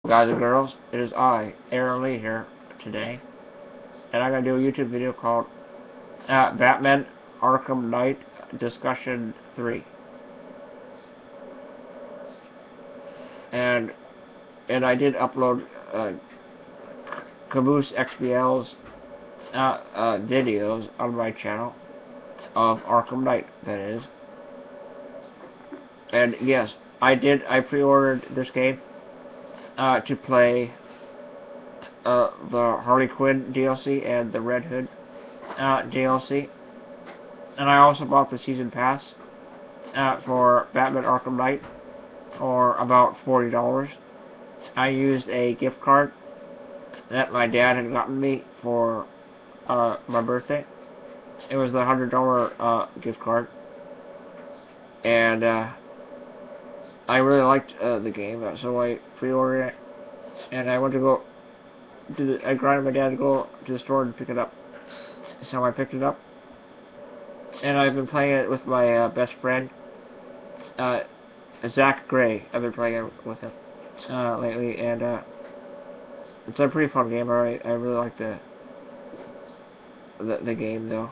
Guys and girls, it is I, Aaron Lee here today, and I'm going to do a YouTube video called Batman Arkham Knight Discussion 3. And I did upload Caboose XBL's videos on my channel of Arkham Knight, that is. And yes, I pre-ordered this game to play the Harley Quinn DLC and the Red Hood DLC. And I also bought the Season Pass for Batman Arkham Knight for about $40. I used a gift card that my dad had gotten me for my birthday. It was the $100 gift card. And I really liked the game, so I pre-ordered it. And I went to go I grinded my dad to go to the store and pick it up. So I picked it up. And I've been playing it with my best friend, Zach Gray. I've been playing it with him lately, and it's a pretty fun game. I really like the game though,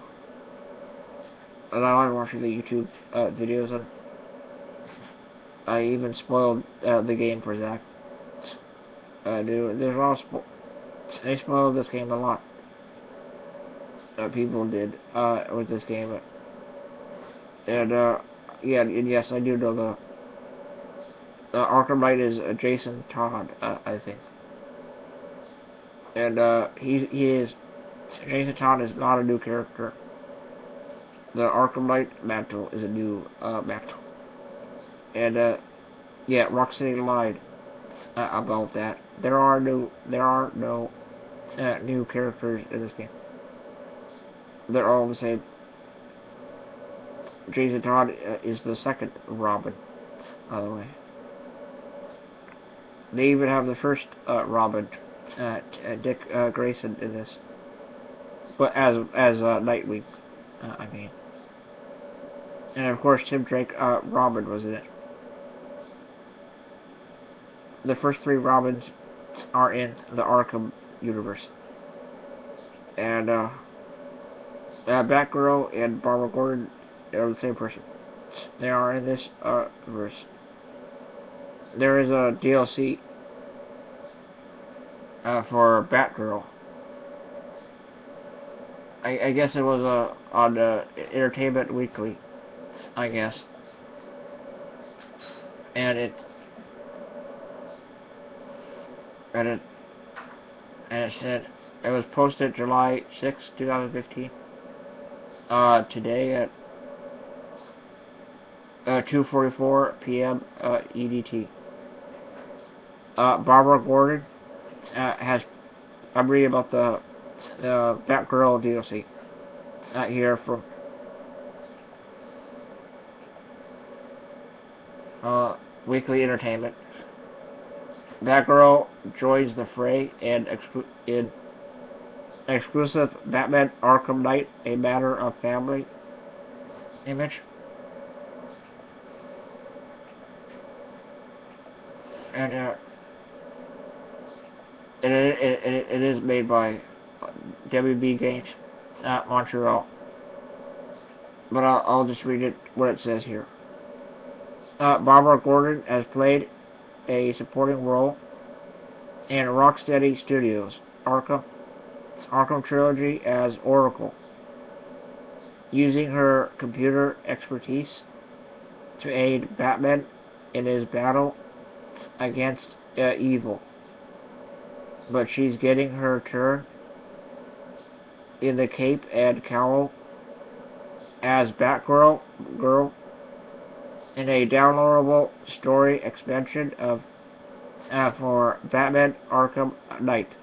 and I like watching the YouTube videos. And I even spoiled the game for Zach. There's a lot of they spoiled this game a lot. People did with this game, and yeah, and yes, I do know the Arkham Knight is Jason Todd, I think, and he is Jason Todd is not a new character. The Arkham Knight mantle is a new mantle, and yeah, Rocksteady lied about that. There are no new characters in this game. They're all the same. Jason Todd is the second Robin, by the way. They even have the first Robin, Dick Grayson, in this, but as Nightwing, I mean. And of course, Tim Drake Robin was in it. The first three Robins are in the Arkham universe, and Batgirl and Barbara Gordon are the same person. They are in this verse. There is a DLC for Batgirl. I guess it was on Entertainment Weekly, I guess, and it said it was posted July 6, 2015. Today at 2:44 p.m. EDT. Barbara Gordon has. I'm reading about the Batgirl DLC here from Weekly Entertainment. Batgirl joins the fray in exclusive Batman Arkham Knight, a matter of family image. And it is made by WB Games at Montreal. But I'll just read it what it says here. Barbara Gordon has played a supporting role in Rocksteady Studios' Arkham Trilogy as Oracle, using her computer expertise to aid Batman in his battle against evil. But she's getting her turn in the cape and cowl as Batgirl in a downloadable story expansion of for Batman Arkham Knight,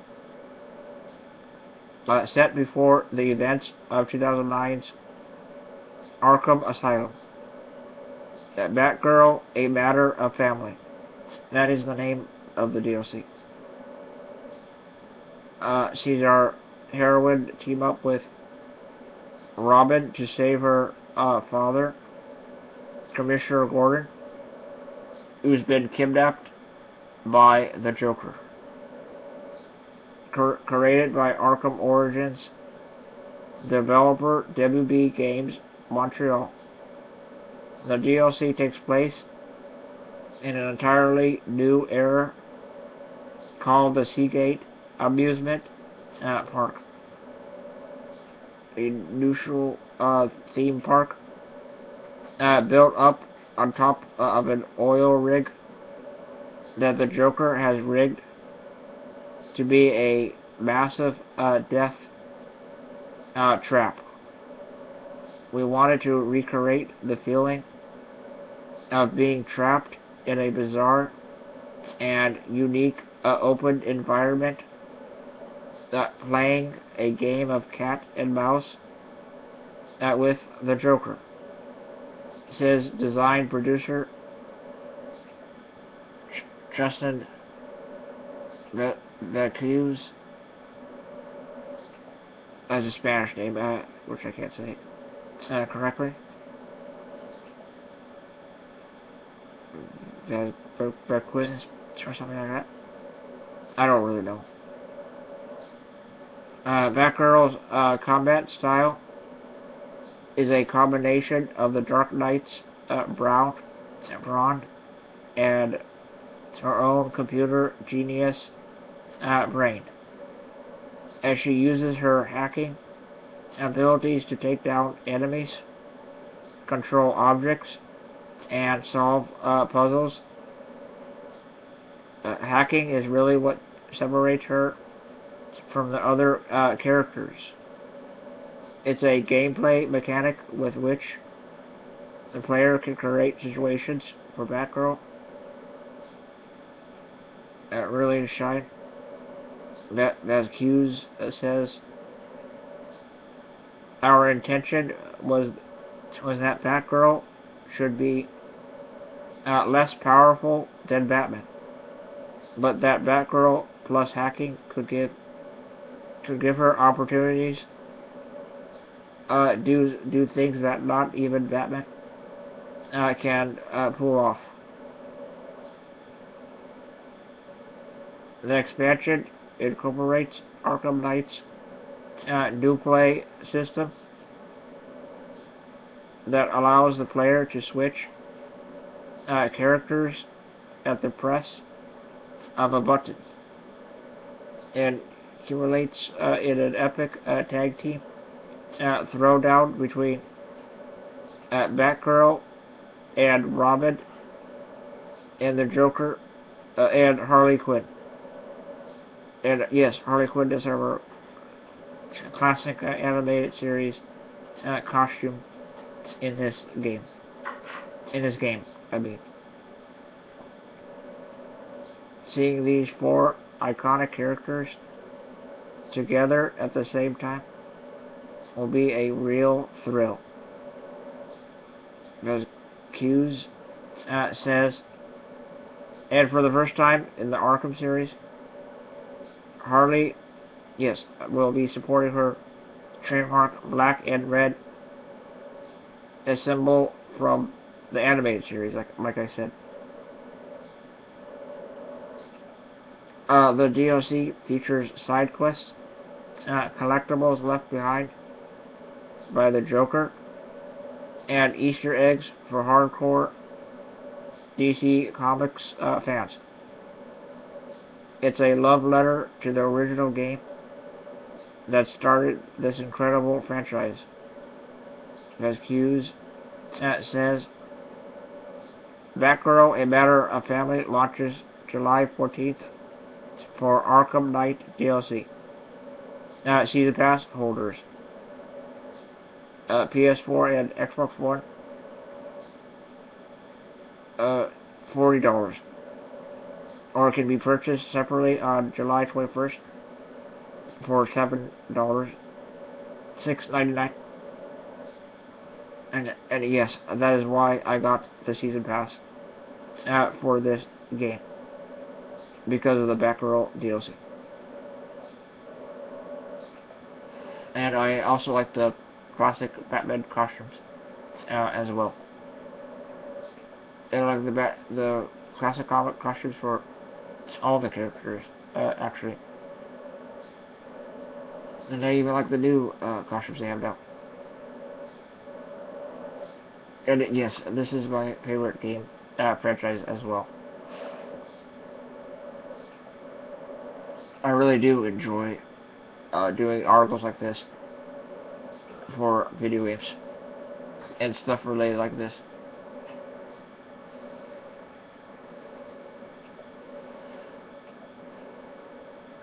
set before the events of 2009's Arkham Asylum. Batgirl, a matter of family. That is the name of the DLC. She's our heroine, team up with Robin to save her father, Commissioner Gordon, who's been kidnapped by the Joker. Created by Arkham Origins, developer WB Games, Montreal. The DLC takes place in an entirely new era called the Seagate Amusement Park, a neutral theme park built up on top of an oil rig that the Joker has rigged to be a massive death trap. We wanted to recreate the feeling of being trapped in a bizarre and unique open environment, playing a game of cat and mouse with the Joker, says design producer Justin Vacuz. As a Spanish name, which I can't say correctly. Vacuz or something like that. I don't really know. Batgirl's combat style is a combination of the Dark Knight's brawn and her own computer genius brain, as she uses her hacking abilities to take down enemies, control objects, and solve puzzles. Hacking is really what separates her from the other characters. It's a gameplay mechanic with which the player can create situations for Batgirl really to shine. As Hughes says, our intention was that Batgirl should be less powerful than Batman, but that Batgirl plus hacking could give her opportunities do things that not even Batman can pull off. The expansion incorporates Arkham Knight's new play system that allows the player to switch characters at the press of a button, and accumulates in an epic tag team throwdown between Batgirl and Robin and the Joker and Harley Quinn. And yes, Harley Quinn does have her classic animated series costume in this game. I mean. Seeing these four iconic characters together at the same time will be a real thrill. As Hughes says, and for the first time in the Arkham series, Harley, yes, will be supporting her trademark black and red, a symbol from the animated series, like I said. The DLC features side quests, collectibles left behind by the Joker, and Easter eggs for hardcore DC Comics fans. It's a love letter to the original game that started this incredible franchise. As Hughes says, Batgirl: A Matter of Family launches July 14th for Arkham Knight DLC. Season Pass holders. PS4 and Xbox One, $40. Or it can be purchased separately on July 21st for $7, $6.99. And yes, that is why I got the Season Pass for this game, because of the Batgirl DLC. And I also like the classic Batman costumes as well. And like the classic comic costumes for All the characters, actually. And I even like the new costumes they have now. And yes, this is my favorite game franchise as well. I really do enjoy doing articles like this for video games and stuff related like this.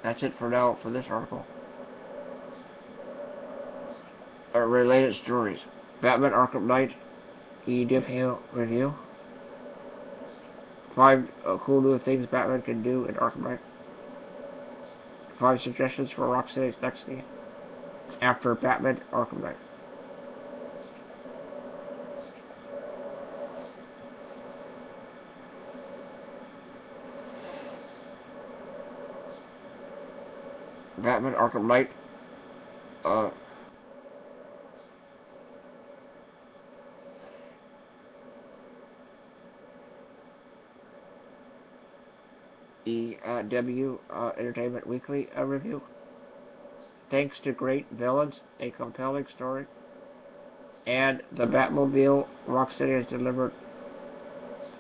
That's it for now for this article. Related stories. Batman Arkham Knight EDF review. 5 cool new things Batman can do in Arkham Knight. 5 suggestions for Rocksteady's next game after Batman Arkham Knight. Batman Arkham Knight EW Entertainment Weekly review. Thanks to great villains, a compelling story, and the Batmobile, Rocksteady has delivered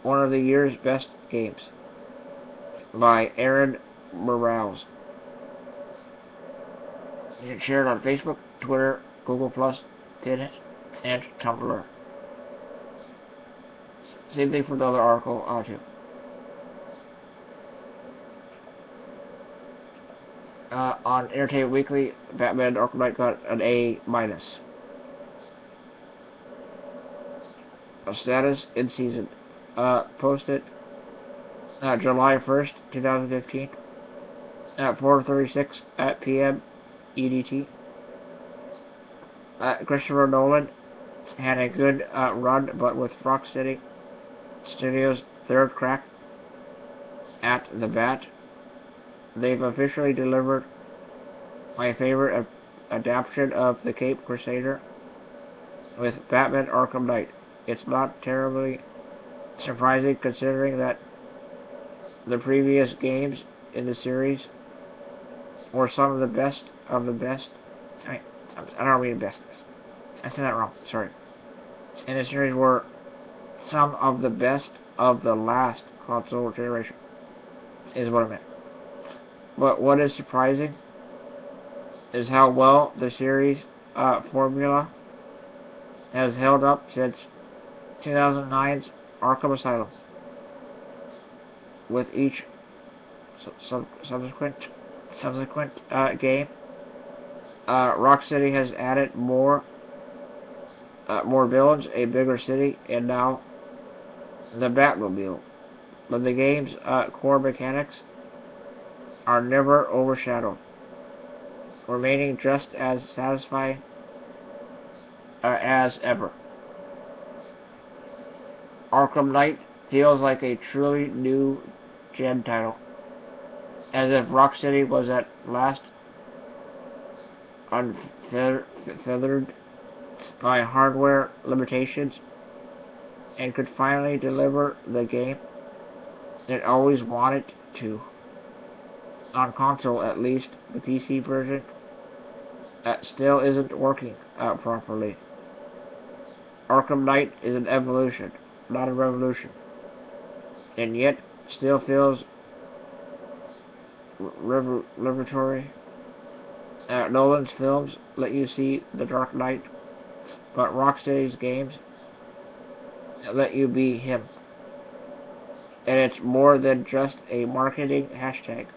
one of the year's best games by Aaron Morales. You can share it on Facebook, Twitter, Google+, Pinterest, and Tumblr. Same thing for the other article, too. On Entertainment Weekly, Batman Arkham Knight got an A-. A status in season. Posted July 1st, 2015 at 4:36 p.m. EDT. Christopher Nolan had a good run, but with Rocksteady Studios' third crack at the bat, they've officially delivered my favorite adaptation of the Caped Crusader with Batman Arkham Knight. It's not terribly surprising considering that the previous games in the series were some of the best of the best. I don't mean best. I said that wrong. Sorry. In the series were some of the best of the last console generation. Is what I meant. But what is surprising is how well the series formula has held up since 2009's Arkham Asylum. With each subsequent game, Rocksteady has added more villains, a bigger city, and now the Batmobile. But the game's core mechanics are never overshadowed, remaining just as satisfying as ever. Arkham Knight feels like a truly new gen title, as if Rocksteady was at last unfeathered by hardware limitations and could finally deliver the game it always wanted to. On console, at least, the PC version still isn't working properly. Arkham Knight is an evolution, not a revolution, and yet still feels revelatory. Nolan's films let you see the Dark Knight, but Rocksteady's games let you be him. And it's more than just a marketing hashtag.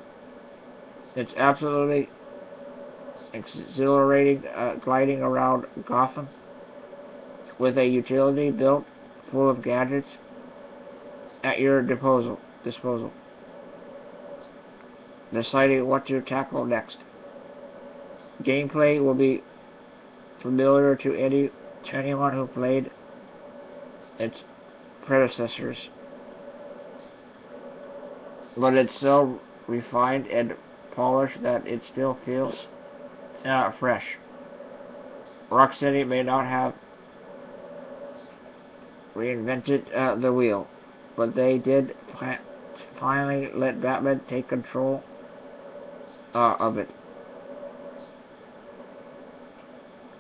It's absolutely exhilarating gliding around Gotham with a utility built full of gadgets at your disposal. Deciding what to tackle next. Gameplay will be familiar to anyone who played its predecessors, but it's so refined and polished that it still feels fresh. Rocksteady may not have reinvented the wheel, but they did finally let Batman take control of it.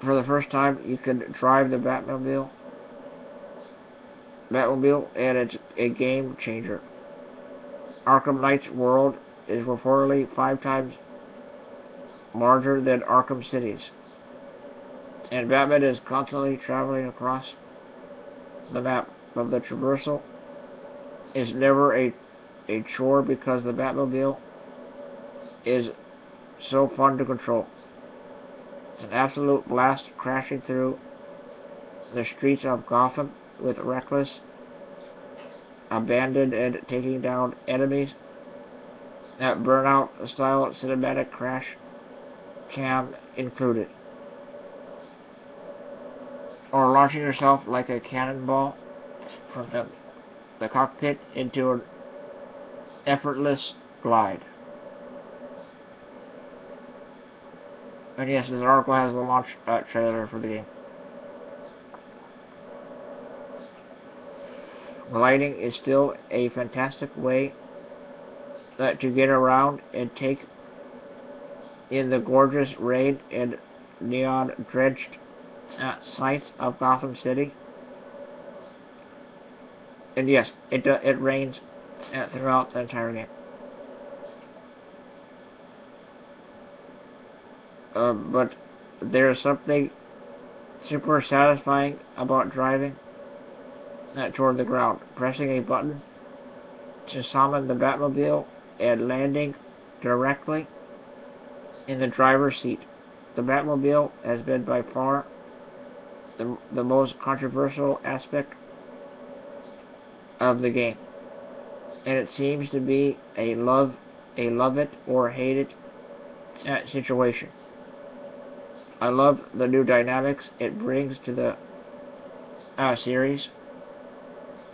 For the first time, you can drive the Batmobile, and it's a game changer. Arkham Knight's world is reportedly 5 times larger than Arkham City's, and Batman is constantly traveling across the map, but the traversal is never a chore because the Batmobile is so fun to control. It's an absolute blast crashing through the streets of Gotham with reckless abandon and taking down enemies. That Burnout style cinematic crash cam included. Or launching yourself like a cannonball from the cockpit into an effortless glide. And yes, this article has the launch trailer for the game. Gliding is still a fantastic way to get around and take in the gorgeous rain and neon-drenched sights of Gotham City. And yes, it rains throughout the entire game. But there's something super satisfying about driving toward the ground, pressing a button to summon the Batmobile and landing directly in the driver's seat. The Batmobile has been by far the most controversial aspect of the game, and it seems to be a love it or hate it situation. I love the new dynamics it brings to the series,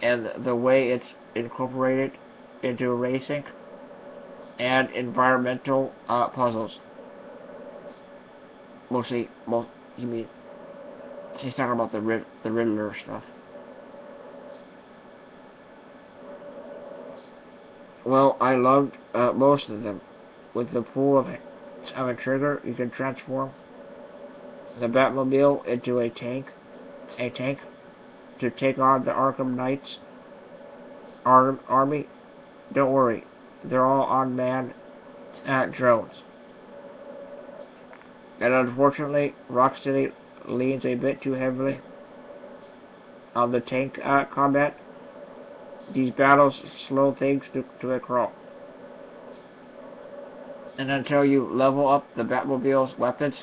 and the way it's incorporated into racing and environmental puzzles. Mostly, you mean, he's talking about the Riddler stuff. Well, I loved most of them. With the pull of a trigger, you can transform the Batmobile into a tank to take on the Arkham Knight's army. Don't worry, they're all unmanned drones. And unfortunately, Rocksteady leans a bit too heavily on the tank combat. These battles slow things to a crawl. And until you level up the Batmobile's weapons,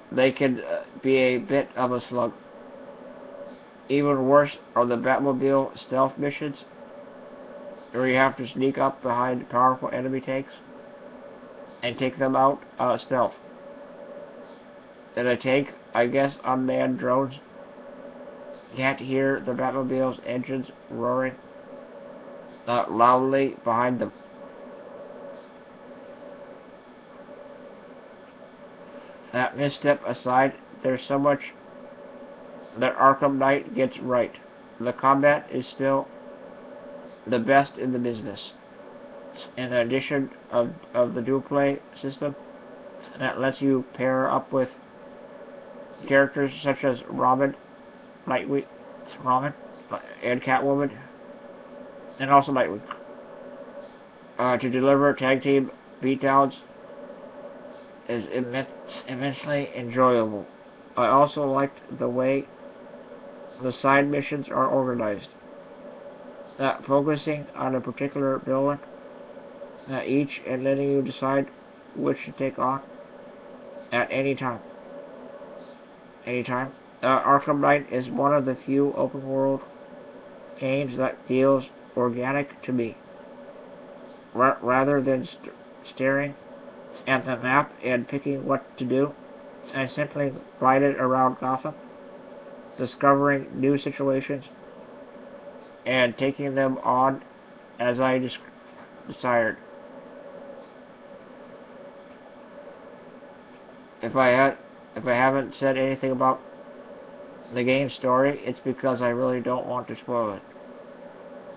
they can be a bit of a slug. Even worse are the Batmobile stealth missions, where you have to sneak up behind powerful enemy tanks and take them out stealth. In a tank, I guess unmanned drones can't hear the Batmobile's engines roaring loudly behind them. That misstep aside, there's so much that Arkham Knight gets right. The combat is still the best in the business. In addition of the dual play system that lets you pair up with characters such as Robin, and Catwoman, and also Nightwing, to deliver tag team beatdowns is immensely enjoyable. I also liked the way the side missions are organized, focusing on a particular villain each and letting you decide which to take on at any time. Arkham Knight is one of the few open world games that feels organic to me. Rather than staring at the map and picking what to do, I simply glided around Gotham, discovering new situations and taking them on as I desired. If I haven't said anything about the game's story, it's because I really don't want to spoil it.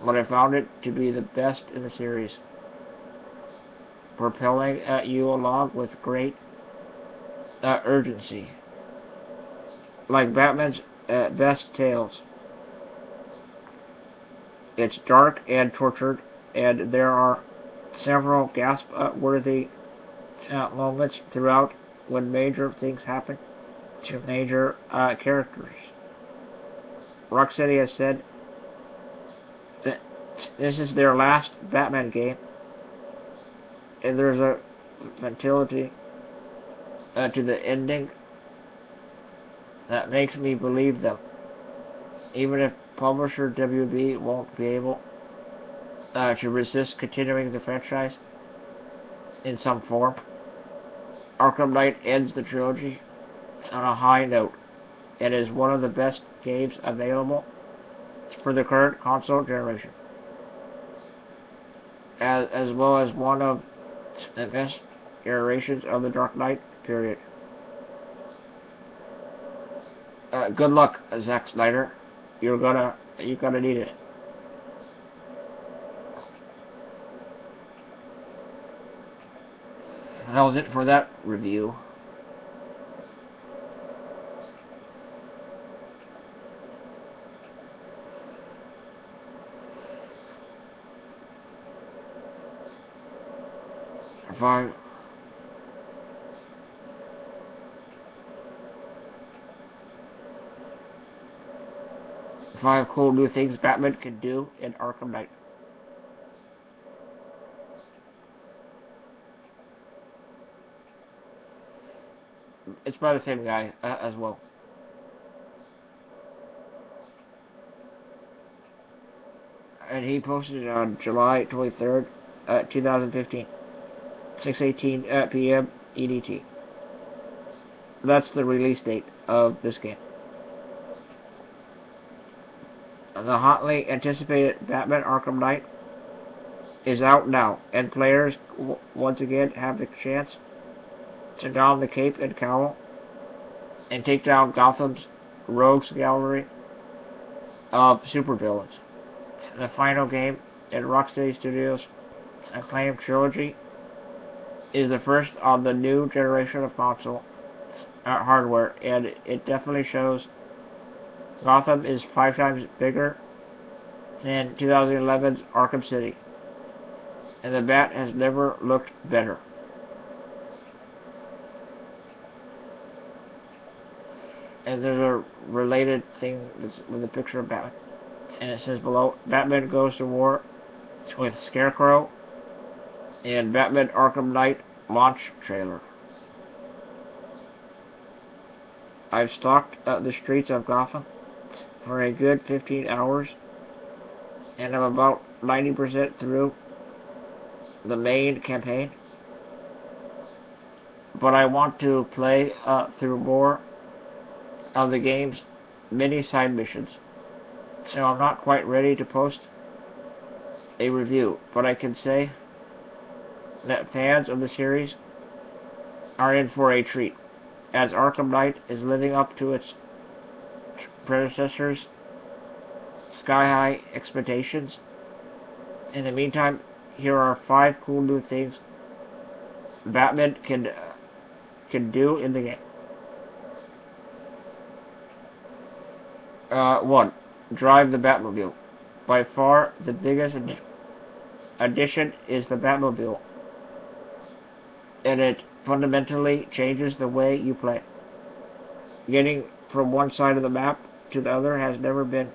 but I found it to be the best in the series, propelling you along with great urgency, like Batman's best tales. It's dark and tortured, and there are several gasp-worthy moments throughout when major things happen to major characters. Rocksteady has said that this is their last Batman game, and there's a mentality to the ending that makes me believe them, even if publisher WB won't be able to resist continuing the franchise in some form. Arkham Knight ends the trilogy on a high note and is one of the best games available for the current console generation, as well as one of the best iterations of the Dark Knight period. Good luck, Zack Snyder. You're gonna need it. That was it for that review. Five cool new things Batman can do in Arkham Knight. It's by the same guy as well. And he posted it on July 23rd, 2015, 6:18 p.m. EDT. That's the release date of this game. The hotly anticipated Batman Arkham Knight is out now, and players once again have the chance to don the cape and cowl and take down Gotham's rogues gallery of supervillains. The final game in Rocksteady Studios' acclaimed trilogy is the first on the new generation of console hardware, and it definitely shows Gotham is 5 times bigger than 2011's Arkham City, and the Bat has never looked better. And there's a related thing with a picture of Batman, and it says below, Batman goes to war with Scarecrow and Batman Arkham Knight launch trailer. I've stalked the streets of Gotham for a good 15 hours, and I'm about 90% through the main campaign, but I want to play through more of the game's many side missions, so I'm not quite ready to post a review, but I can say that fans of the series are in for a treat, as Arkham Knight is living up to its predecessors' sky-high expectations. In the meantime, here are 5 cool new things Batman can do in the game. 1. Drive the Batmobile. By far, the biggest addition is the Batmobile, and it fundamentally changes the way you play. Getting from one side of the map to the other has never been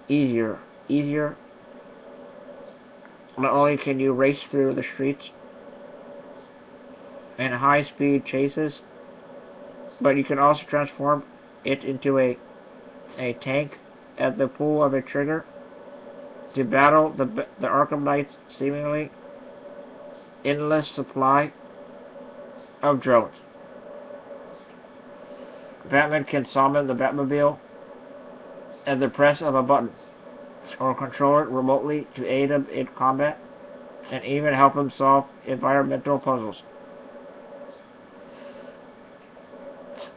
easier. Not only can you race through the streets in high-speed chases, but you can also transform it into a tank at the pull of a trigger to battle the Arkham Knight's seemingly endless supply of drones. Batman can summon the Batmobile at the press of a button, or control it remotely to aid him in combat, and even help him solve environmental puzzles.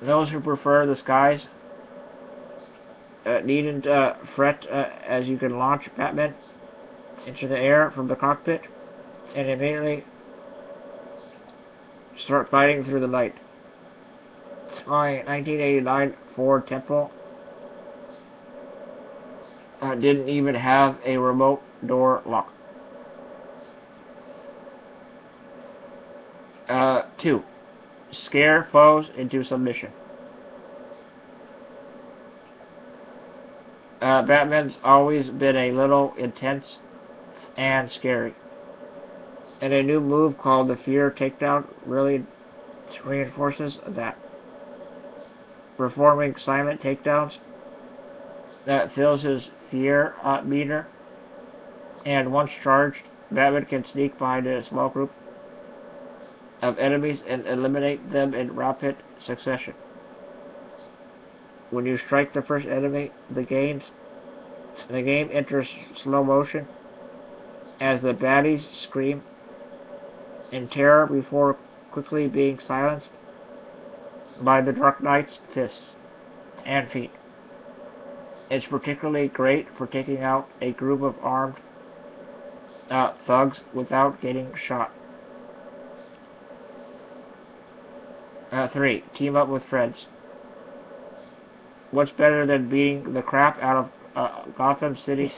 Those who prefer the skies needn't fret as you can launch Batman into the air from the cockpit and immediately start fighting through the night. My 1989 Ford Temple didn't even have a remote door lock. 2. Scare foes into submission. Batman's always been a little intense and scary. And a new move called the Fear Takedown really reinforces that. Performing silent takedowns that fills his fear meter, and once charged, Batman can sneak behind a small group of enemies and eliminate them in rapid succession. When you strike the first enemy, the game enters slow motion as the baddies scream in terror before quickly being silenced by the Dark Knight's fists and feet. It's particularly great for taking out a group of armed thugs without getting shot. 3. Team up with friends. What's better than beating the crap out of Gotham City's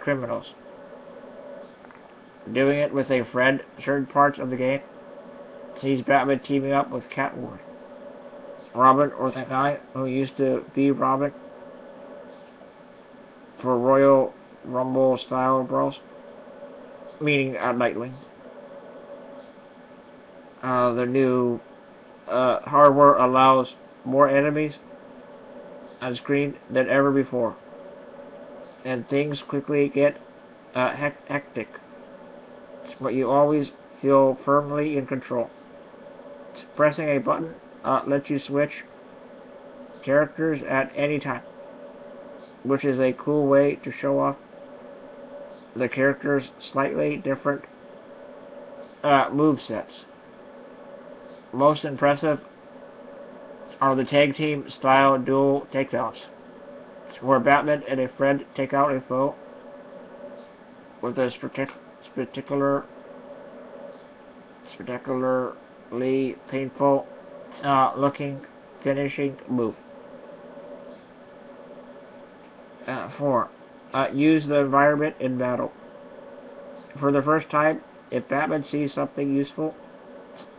criminals? Doing it with a friend. Certain parts of the game sees Batman teaming up with Catwoman, Robin, or the guy who used to be Robin for Royal Rumble style brawls, meaning Nightwing. The new hardware allows more enemies on screen than ever before, and things quickly get hectic, but you always feel firmly in control. Pressing a button lets you switch characters at any time, which is a cool way to show off the character's slightly different movesets. Most impressive are the tag team style dual takedowns, where Batman and a friend take out a foe with a spectacularly painful looking finishing move. 4. Use the environment in battle. For the first time, if Batman sees something useful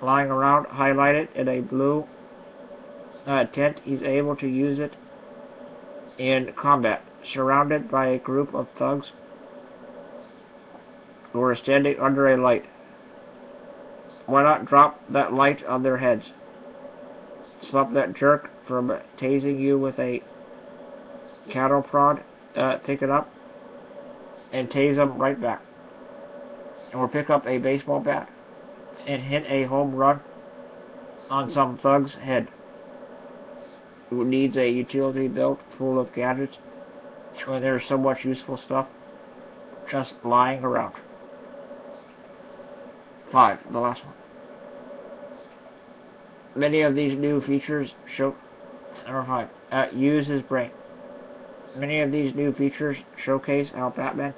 lying around, highlight it in a blue tent, he's able to use it in combat, surrounded by a group of thugs who are standing under a light. Why not drop that light on their heads? Stop that jerk from tasing you with a cattle prod, pick it up and tase them right back. Or pick up a baseball bat and hit a home run on some thug's head who needs a utility belt full of gadgets when there's so much useful stuff just lying around. 5. The last one. Many of these new features use his brain. Many of these new features showcase how Batman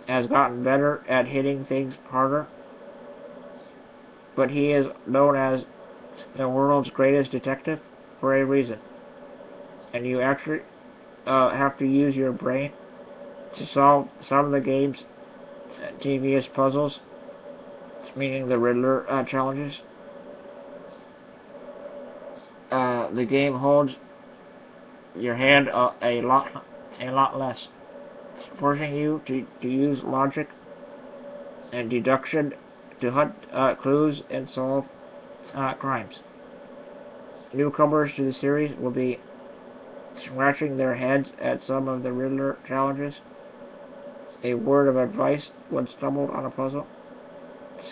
has gotten better at hitting things harder, but he is known as the world's greatest detective for a reason, and you actually have to use your brain to solve some of the game's tedious puzzles, meaning the Riddler challenges. The game holds your hand a lot less, forcing you to use logic and deduction to hunt clues and solve crimes. Newcomers to the series will be scratching their heads at some of the Riddler challenges. A word of advice when stumbled on a puzzle: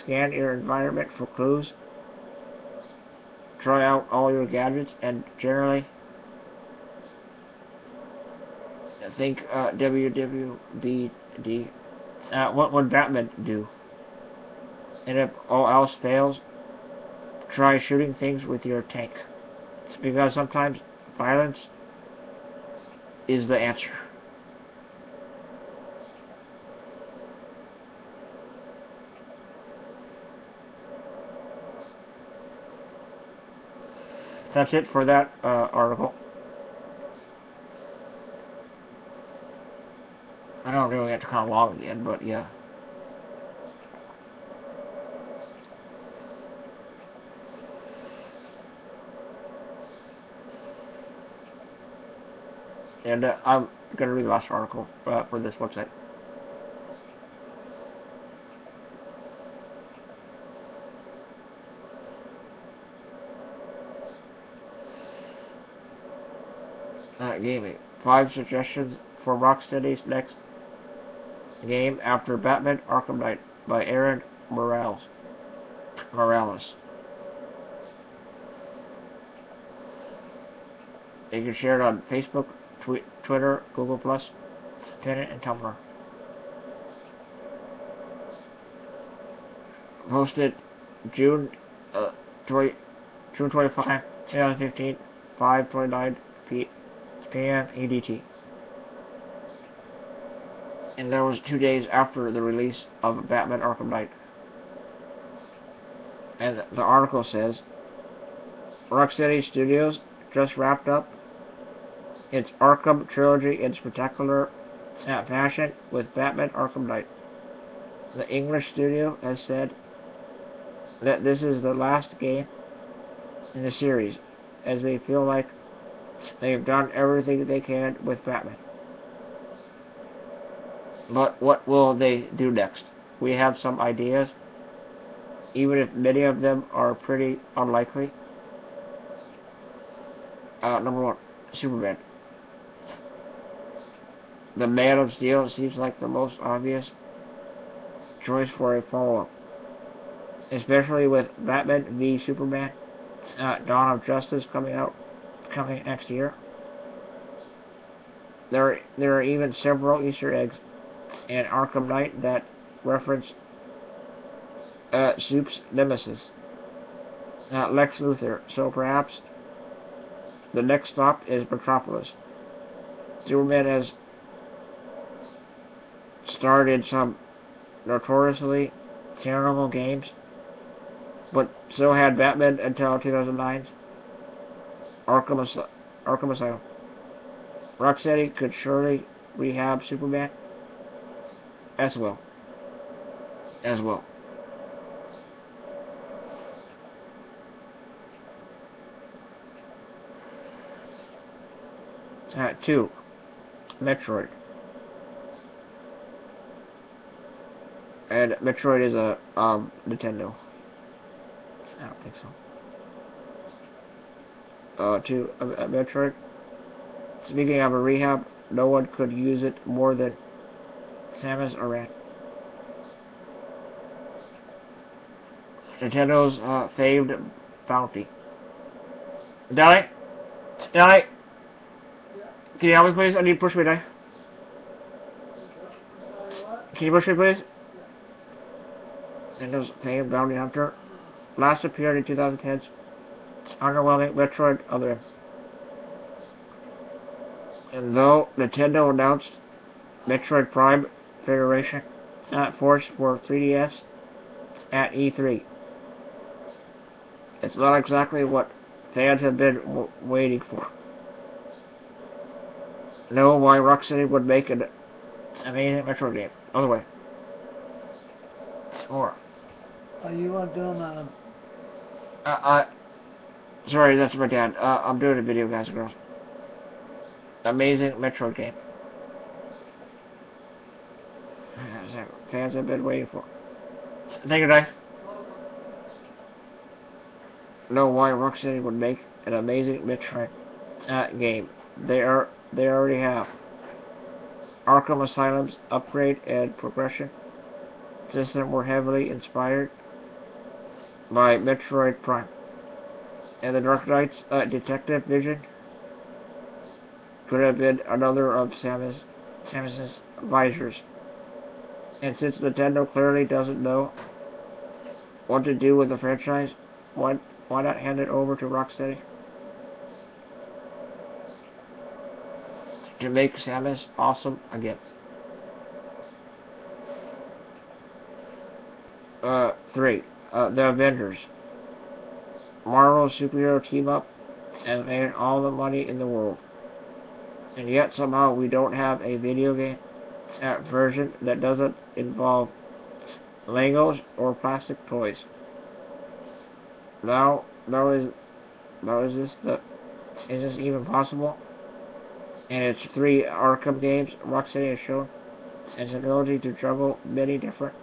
scan your environment for clues, try out all your gadgets, and generally think WWBD. What would Batman do? And if all else fails, try shooting things with your tank. It's because sometimes violence is the answer. That's it for that article. I don't really have to kind of long again, but yeah. And I'm going to read the last article for this website. Gaming. 5 suggestions for Rocksteady's next game after Batman Arkham Knight by Aaron Morales. You can share it on Facebook, Twitter, Google+, Reddit, and Tumblr. Posted June 25, 2015, 5:29 p.m. EDT. And that was 2 days after the release of Batman Arkham Knight. And the article says, Rocksteady Studios just wrapped up its Arkham trilogy in spectacular fashion with Batman Arkham Knight. The English studio has said that this is the last game in the series, as they feel like they've done everything they can with Batman. But what will they do next? We have some ideas, even if many of them are pretty unlikely. Number 1, Superman. The Man of Steel seems like the most obvious choice for a follow-up, especially with Batman v Superman, Dawn of Justice coming next year. There are even several Easter eggs in Arkham Knight that reference Soup's nemesis, Lex Luthor. So perhaps the next stop is Metropolis. Superman has starred in some notoriously terrible games, but so had Batman until 2009's Arkham Asylum. Rocksteady could surely rehab Superman as well. 2, Metroid. And Metroid is a Nintendo. I don't think so. 2, Metroid. Speaking of a rehab, no one could use it more than Samus Aran. Nintendo's famed bounty. Dally? Can you help me, please? I need to push me, die. Can you push me, please? Nintendo's famed bounty hunter last appeared in 2010's underwhelming Metroid Other. And though Nintendo announced Metroid Prime Federation Force for 3DS at E3, it's not exactly what fans have been waiting for. Know why Rocksteady would make an amazing Metroid game. Other way. Or. Are you doing Sorry, that's my dad. I'm doing a video, guys and girls. Amazing Metroid game. Fans have been waiting for. Thank you, Dave. Know why Rocksteady would make an amazing Metroid game. They already have. Arkham Asylum's upgrade and progression system were heavily inspired by Metroid Prime. And the Dark Knight's detective vision could have been another of Samus's advisors. And since Nintendo clearly doesn't know what to do with the franchise, why not hand it over to Rocksteady? to make Samus awesome again. 3. The Avengers. Marvel's superhero team up has made all the money in the world. And yet somehow we don't have a video game version that doesn't involve Legos or plastic toys. Now is this even possible? In its 3 Arkham games, Rocksteady has shown its ability to juggle many different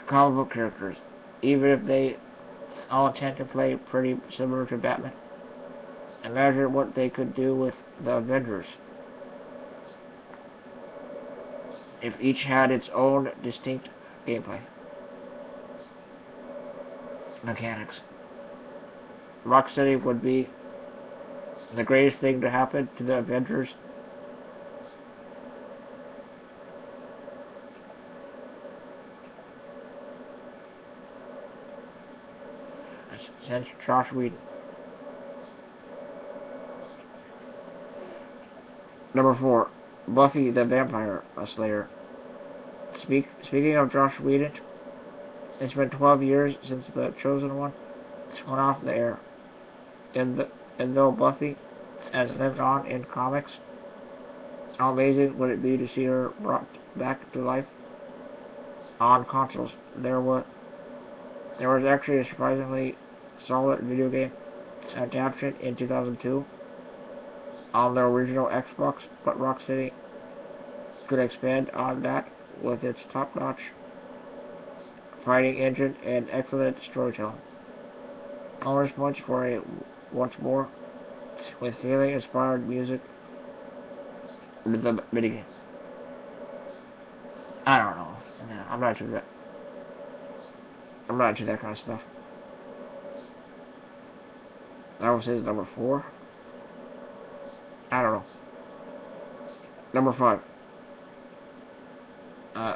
comic book characters, even if they all tend to play pretty similar to Batman. Imagine what they could do with the Avengers if each had its own distinct gameplay mechanics. Rocksteady would be the greatest thing to happen to the Avengers since Josh Whedon. Number 4, Buffy the Vampire Slayer. Speaking of Josh Whedon, it's been 12 years since The Chosen One went off the air. And though Buffy has lived on in comics, how amazing would it be to see her brought back to life on consoles? There was actually a surprisingly solid video game adaptation in 2002 on the original Xbox, but Rocksteady could expand on that with its top-notch fighting engine and excellent storytelling. Bonus points for a once more with feeling-inspired music with the minigame. I don't know. I'm not into that. I'm not into that kind of stuff. That was his number 4. I don't know. Number 5.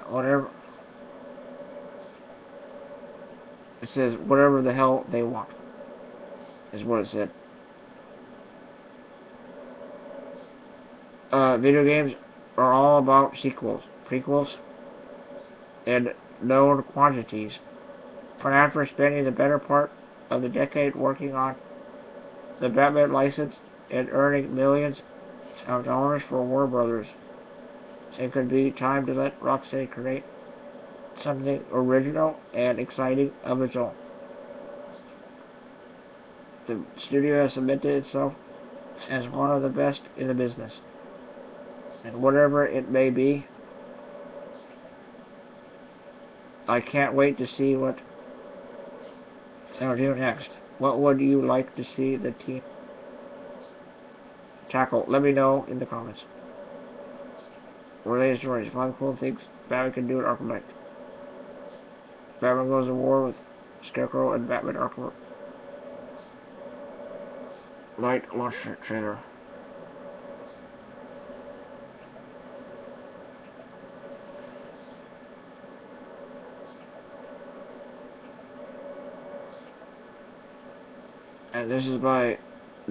Whatever. It says whatever the hell they want. Is what it said. Video games are all about sequels, prequels, and known quantities. But after spending the better part of the decade working on the Batman license and earning millions of dollars for Warner Brothers, it could be time to let Rocksteady create something original and exciting of its own. The studio has cemented itself as one of the best in the business, and whatever it may be, I can't wait to see what they'll do next. What would you like to see the team tackle? Let me know in the comments. Related stories. 5 cool things Batman can do at Arkham Knight. Batman goes to war with Scarecrow and Batman Arkham Knight launch trailer. And this is by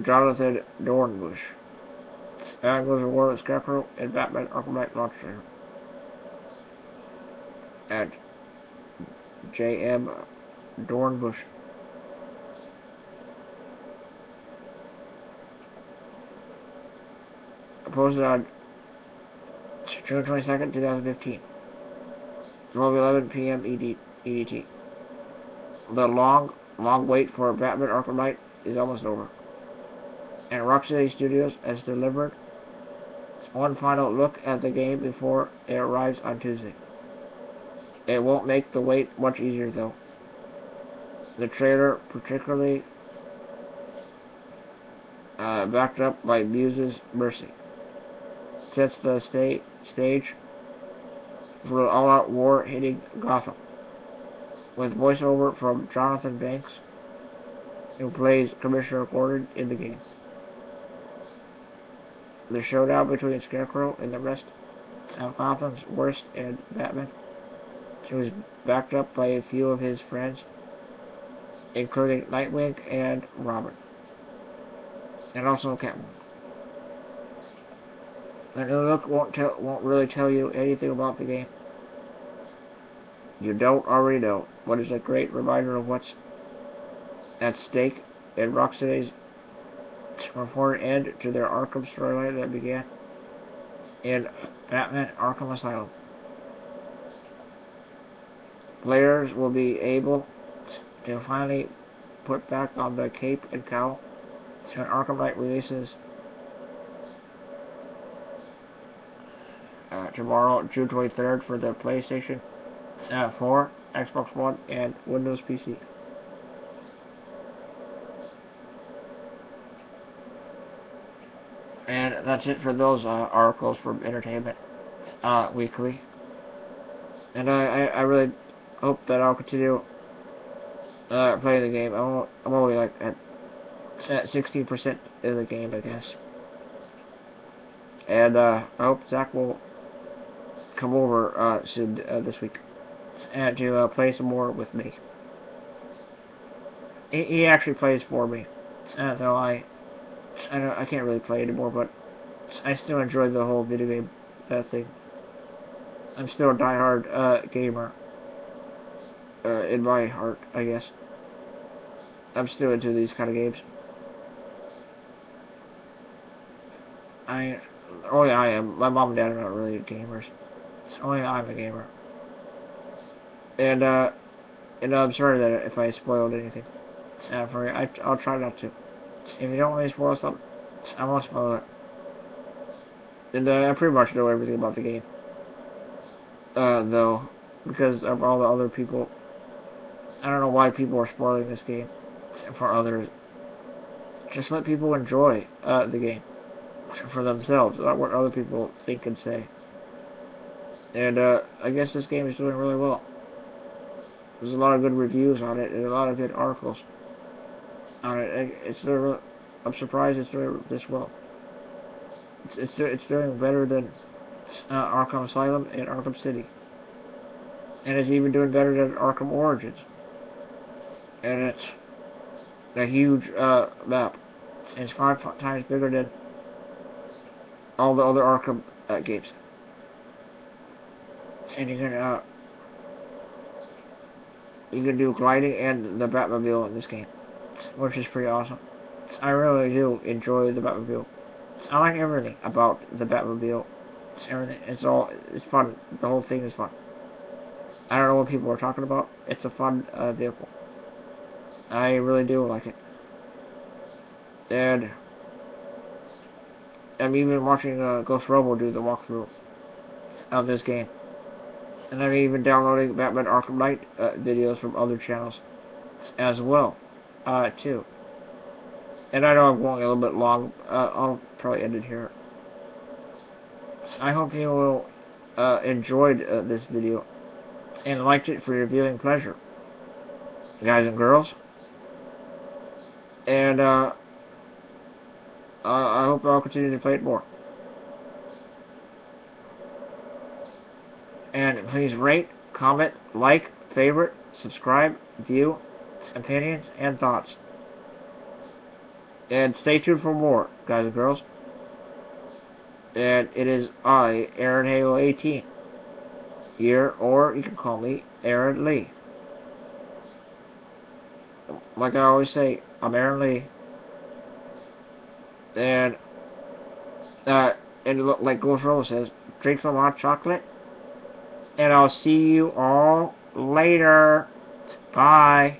Jonathan Dornbush. Batman goes to war with Scarecrow and Batman Arkham Knight launch trailer. At J.M. Dornbush. Posted on June 22nd, 2015. 12:11 p.m. EDT. The long wait for Batman Arkham Knight is almost over, and Rocksteady Studios has delivered one final look at the game before it arrives on Tuesday. It won't make the wait much easier though. The trailer, particularly backed up by Muse's Mercy, sets the stage for an all-out war hitting Gotham, with voiceover from Jonathan Banks, who plays Commissioner Gordon in the game. The showdown between Scarecrow and the rest of Gotham's worst and Batman, who is backed up by a few of his friends, including Nightwing and Robin, and also Catwoman. The new look won't really tell you anything about the game you don't already know, but it's a great reminder of what's at stake in Rocksteady's reported end to their Arkham storyline that began in Batman Arkham Asylum. Players will be able to finally put back on the cape and cowl when Arkham Knight releases tomorrow, June 23rd, for the PlayStation 4, Xbox One, and Windows PC. And that's it for those articles from Entertainment Weekly. And I really hope that I'll continue playing the game. I'm only like at 16% of the game, I guess. And I hope Zach will come over soon this week and to play some more with me. He actually plays for me, though I can't really play anymore, but I still enjoy the whole video game thing. I'm still a diehard gamer in my heart, I guess. I'm still into these kind of games. Only I am. My mom and dad are not really gamers. Only I'm a gamer. And I'm sorry that if I spoiled anything for you. I'll try not to. If you don't want me to spoil something, I won't spoil it. And I pretty much know everything about the game. Though, because of all the other people. I don't know why people are spoiling this game for others. Just let people enjoy the game for themselves, not what other people think and say. And I guess this game is doing really well. There's a lot of good reviews on it and a lot of good articles on it. I'm surprised it's doing this well. It's doing better than Arkham Asylum and Arkham City, and it's even doing better than Arkham Origins. And it's a huge map. And it's 5 times bigger than all the other Arkham games. And you can do gliding and the Batmobile in this game, which is pretty awesome. I really do enjoy the Batmobile. I like everything about the Batmobile. Everything. It's fun. The whole thing is fun. I don't know what people are talking about. It's a fun vehicle. I really do like it. And I'm even watching Ghost Robo do the walkthrough of this game. And I'm even downloading Batman Arkham Knight videos from other channels as well, too. And I know I'm going a little bit long. I'll probably end it here. I hope you will enjoyed this video and liked it for your viewing pleasure, guys and girls. And I hope I'll continue to play it more. And please rate, comment, like, favorite, subscribe, view, opinions, and thoughts. And stay tuned for more, guys and girls. And it is I, Aaron Halo 18, here, or you can call me Aaron Lee. Like I always say, I'm Aaron Lee. And like Ghost Robo says, drink some hot chocolate. And I'll see you all later. Bye.